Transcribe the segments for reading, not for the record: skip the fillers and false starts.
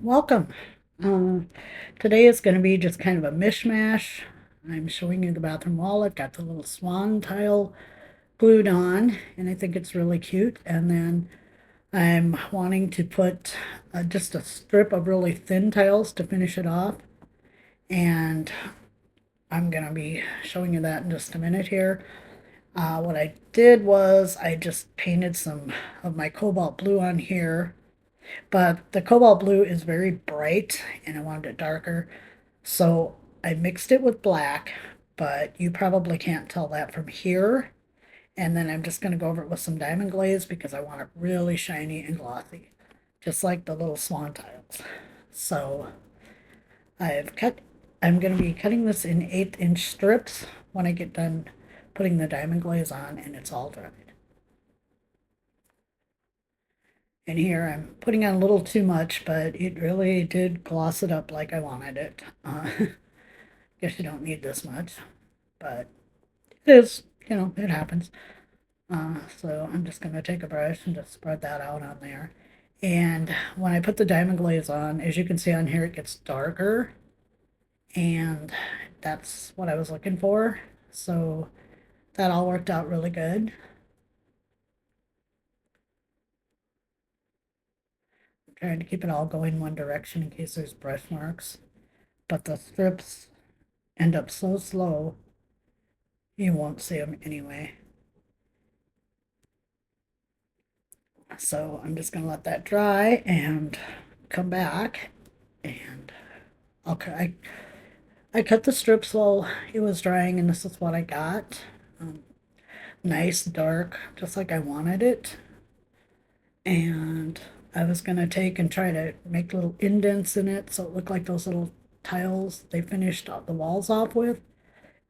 Welcome. Uh, Today is going to be just kind of a mishmash. I'm showing you the bathroom wall. I've got the little swan tile glued on, and I think it's really cute. And then I'm wanting to put just a strip of really thin tiles to finish it off. And I'm going to be showing you that in just a minute here. What I did was I just painted some of my cobalt blue on here, but the cobalt blue is very bright and I wanted it darker. So I mixed it with black, but you probably can't tell that from here. And then I'm just going to go over it with some diamond glaze because I want it really shiny and glossy, just like the little swan tiles. So I've cut, I'm going to be cutting this in 1/8 strips when I get done putting the diamond glaze on and it's all dried. And here I'm putting on a little too much, but it really did gloss it up like I wanted it. Guess you don't need this much, but it is, it happens. So I'm just going to take a brush and just spread that out on there. And when I put the diamond glaze on, as you can see on here, it gets darker. And that's what I was looking for. So that all worked out really good. I'm trying to keep it all going one direction in case there's brush marks. But the strips end up so slow, you won't see them anyway. So I'm just going to let that dry and come back and I cut the strips while it was drying, and this is what I got. Nice, dark, just like I wanted it. And I was going to take and try to make little indents in it so it looked like those little tiles they finished the walls off with.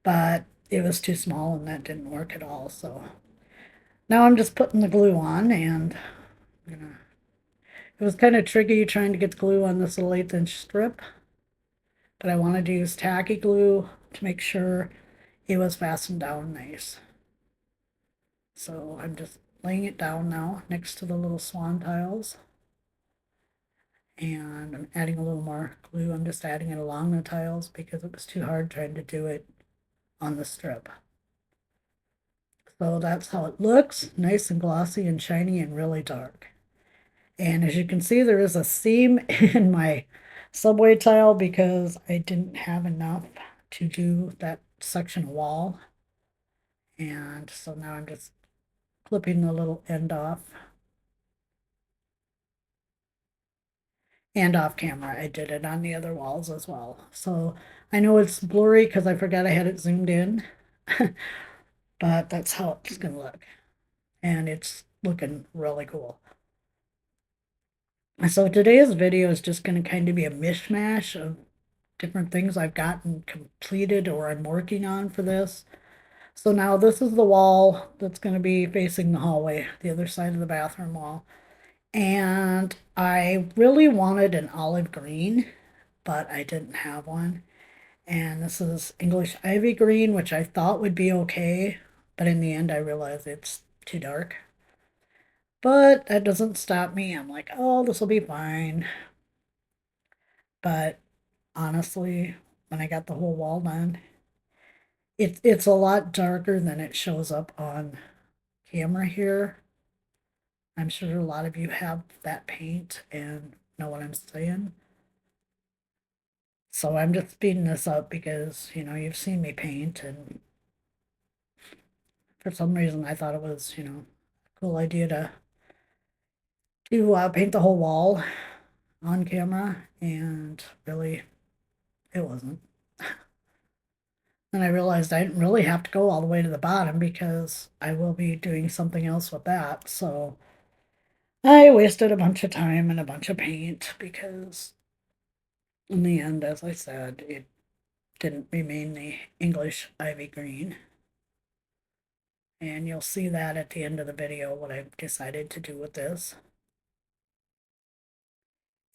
But it was too small and that didn't work at all. So now I'm just putting the glue on, and you know, it was kind of tricky trying to get the glue on this little 1/8 strip. But I wanted to use tacky glue to make sure it was fastened down nice. So I'm just laying it down now next to the little swan tiles. And I'm adding a little more glue. I'm just adding it along the tiles because it was too hard trying to do it on the strip. So that's how it looks, nice and glossy and shiny and really dark. And as you can see, there is a seam in my subway tile because I didn't have enough to do that section wall. And so now I'm just clipping the little end off. And off camera, I did it on the other walls as well. So I know it's blurry because I forgot I had it zoomed in, but that's how it's going to look. And it's looking really cool. So today's video is just going to kind of be a mishmash of different things I've gotten completed or I'm working on for this. So now this is the wall that's going to be facing the hallway, the other side of the bathroom wall. And I really wanted an olive green, but I didn't have one. And this is English ivy green, which I thought would be okay, but in the end I realized it's too dark. But that doesn't stop me. I'm like, oh, this will be fine. But honestly, when I got the whole wall done, it's a lot darker than it shows up on camera here. I'm sure a lot of you have that paint and know what I'm saying. So I'm just speeding this up because, you've seen me paint, and for some reason I thought it was, a cool idea to paint the whole wall on camera, and really it wasn't. And I realized I didn't really have to go all the way to the bottom because I will be doing something else with that. So I wasted a bunch of time and a bunch of paint because in the end, as I said, it didn't remain the English ivy green. And you'll see that at the end of the video, what I've decided to do with this.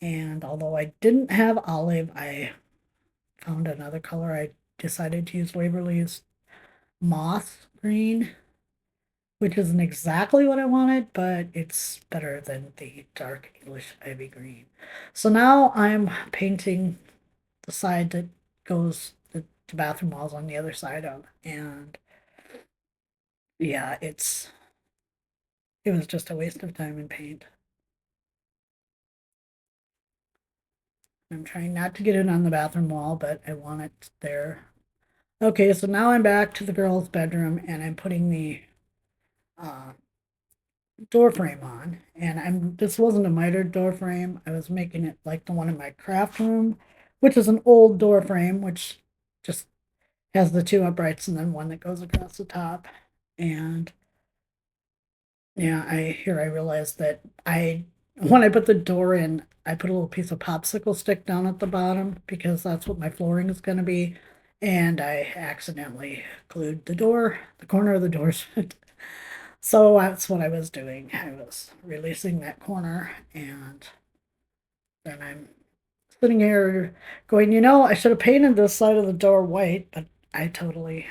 And although I didn't have olive, I found another color. I decided to use Waverly's moss green, which isn't exactly what I wanted, but it's better than the dark English ivy green. So now I'm painting the side that goes the bathroom walls on the other side of, and yeah, it was just a waste of time and paint. I'm trying not to get it on the bathroom wall, but I want it there. Okay, so now I'm back to the girls' bedroom and I'm putting the uh, door frame on. And this wasn't a mitered door frame. I was making it like the one in my craft room, which is an old door frame, which just has the two uprights and then one that goes across the top. And yeah, I realized that I when I put the door in, I put a little piece of popsicle stick down at the bottom because that's what my flooring is going to be, and I accidentally glued the corner of the door shut. So that's what I was doing. I was releasing that corner, and then I'm sitting here going, I should have painted this side of the door white, but I totally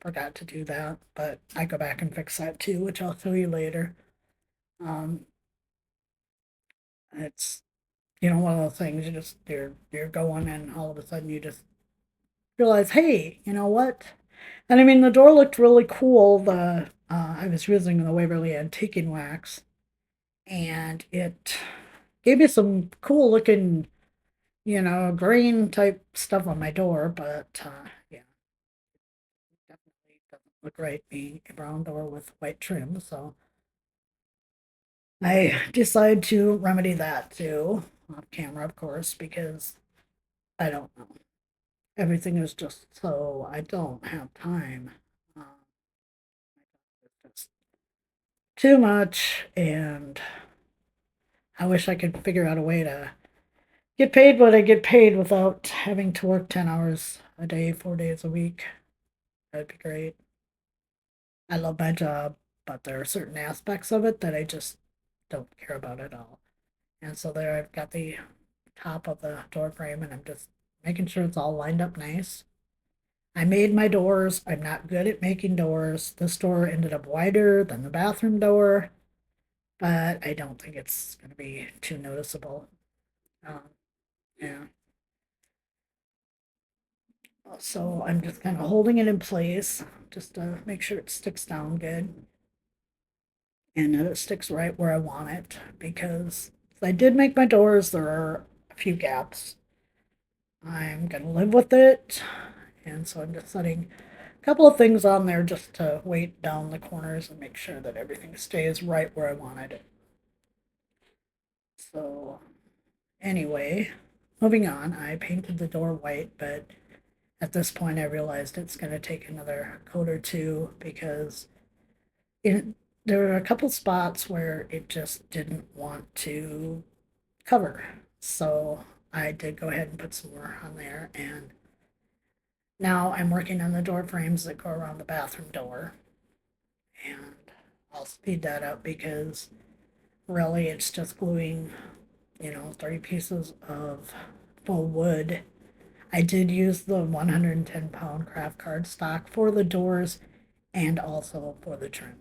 forgot to do that. But I go back and fix that too, which I'll show you later. Um, it's one of those things you're going and all of a sudden you just realize, hey, you know what? And I mean the door looked really cool. The I was using the Waverly antiquing wax, and it gave me some cool looking, green type stuff on my door, but yeah, definitely doesn't look right being a brown door with white trim. So I decided to remedy that too, off camera, of course, because I don't know. Everything is just so I don't have time. It's too much, and I wish I could figure out a way to get paid what I get paid without having to work 10 hours a day, 4 days a week. That'd be great. I love my job, but there are certain aspects of it that I just don't care about at all. And so there I've got the top of the door frame, and I'm just making sure it's all lined up nice. I made my doors. I'm not good at making doors. This door ended up wider than the bathroom door, but I don't think it's going to be too noticeable. Um, yeah. So I'm just kind of holding it in place just to make sure it sticks down good and that it sticks right where I want it, because I did make my doors. There are a few gaps. I'm going to live with it. And so I'm just setting couple of things on there just to weight down the corners and make sure that everything stays right where I wanted it. So anyway, moving on, I painted the door white, but at this point I realized it's going to take another coat or two because it, there were a couple spots where it just didn't want to cover. So I did go ahead and put some more on there, and now I'm working on the door frames that go around the bathroom door, and I'll speed that up because really it's just gluing, 30 pieces of faux wood. I did use the 110-pound craft card stock for the doors and also for the trim.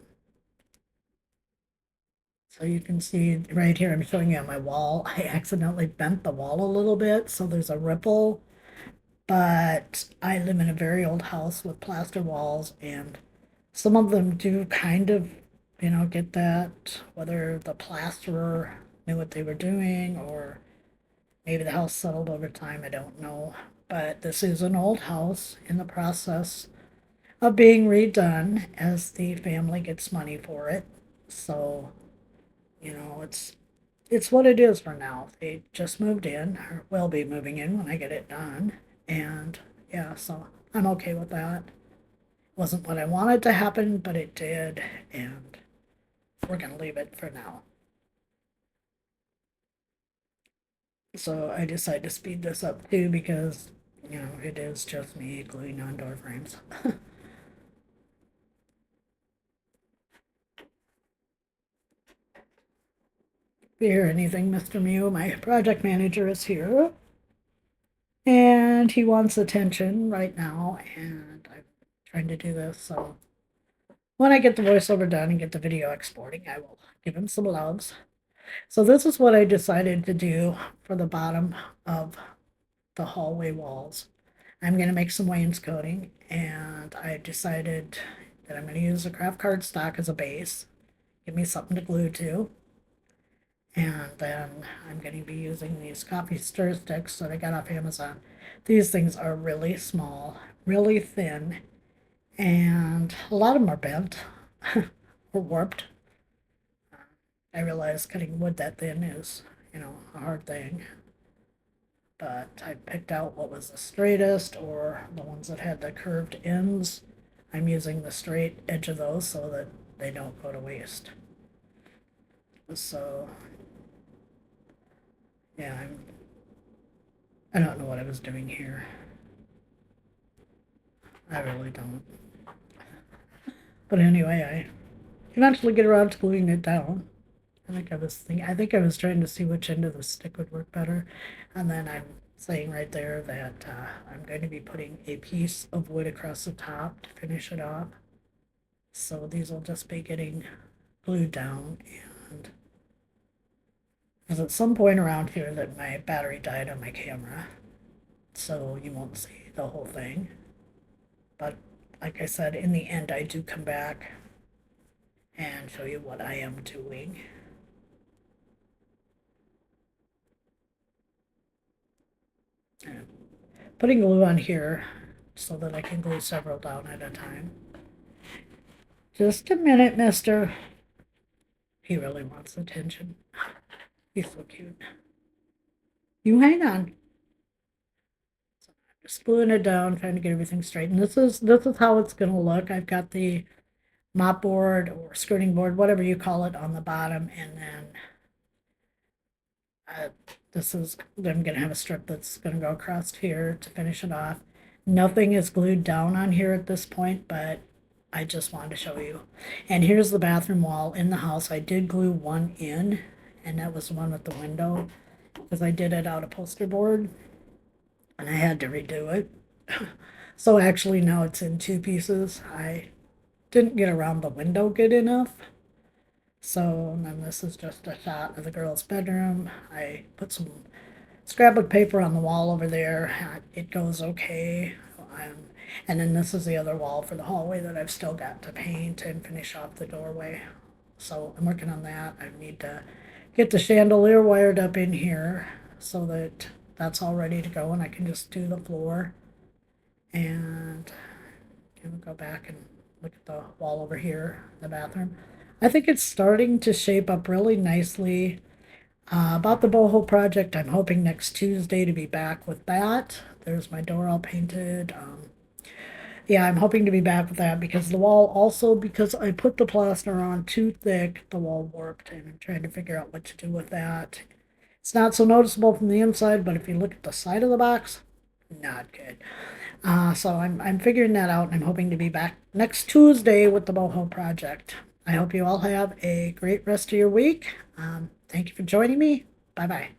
So you can see right here, I'm showing you on my wall, I accidentally bent the wall a little bit, so there's a ripple, but I live in a very old house with plaster walls, and some of them do kind of, get that, whether the plasterer knew what they were doing or maybe the house settled over time, I don't know. But this is an old house in the process of being redone as the family gets money for it. So, it's what it is for now. They just moved in, or will be moving in when I get it done. And yeah, so I'm okay with that. Wasn't what I wanted to happen, but it did, and we're gonna leave it for now. So I decided to speed this up too because, it is just me gluing on door frames. If you hear anything, Mr. Mew, my project manager is here, and he wants attention right now, and I'm trying to do this, so when I get the voiceover done and get the video exporting, I will give him some loves. So this is what I decided to do for the bottom of the hallway walls. I'm going to make some wainscoting, and I decided that I'm going to use a craft cardstock as a base. Give me something to glue to. And then I'm going to be using these coffee stir sticks that I got off Amazon. These things are really small, really thin, and a lot of them are bent or warped. I realize cutting wood that thin is, a hard thing. But I picked out what was the straightest or the ones that had the curved ends. I'm using the straight edge of those so that they don't go to waste. So, yeah, I don't know what I was doing here. I really don't. But anyway, I eventually get around to gluing it down. I think I was trying to see which end of the stick would work better. And then I'm saying right there that I'm going to be putting a piece of wood across the top to finish it off. So these will just be getting glued down. And there's at some point around here that my battery died on my camera, so you won't see the whole thing. But like I said, in the end, I do come back and show you what I am doing. And putting glue on here so that I can glue several down at a time. Just a minute, mister. He really wants attention. He's so cute. You hang on. So I'm just gluing it down, trying to get everything straight. And this is how it's gonna look. I've got the mop board or skirting board, whatever you call it, on the bottom, and then I'm gonna have a strip that's gonna go across here to finish it off. Nothing is glued down on here at this point, but I just wanted to show you. And here's the bathroom wall in the house. I did glue one in, and that was the one with the window, because I did it out of poster board, and I had to redo it. So actually now it's in two pieces. I didn't get around the window good enough. So then this is just a shot of the girl's bedroom. I put some scrapbook paper on the wall over there. It goes okay. And then this is the other wall for the hallway that I've still got to paint and finish off the doorway. So I'm working on that. I need to get the chandelier wired up in here so that that's all ready to go and I can just do the floor. And go back and look at the wall over here, the bathroom. I think it's starting to shape up really nicely. About the boho project, I'm hoping next Tuesday to be back with that. There's my door all painted. Yeah, I'm hoping to be back with that because the wall also, because I put the plaster on too thick, the wall warped, and I'm trying to figure out what to do with that. It's not so noticeable from the inside, but if you look at the side of the box, not good. So I'm figuring that out, and I'm hoping to be back next Tuesday with the boho project. I hope you all have a great rest of your week. Thank you for joining me. Bye bye.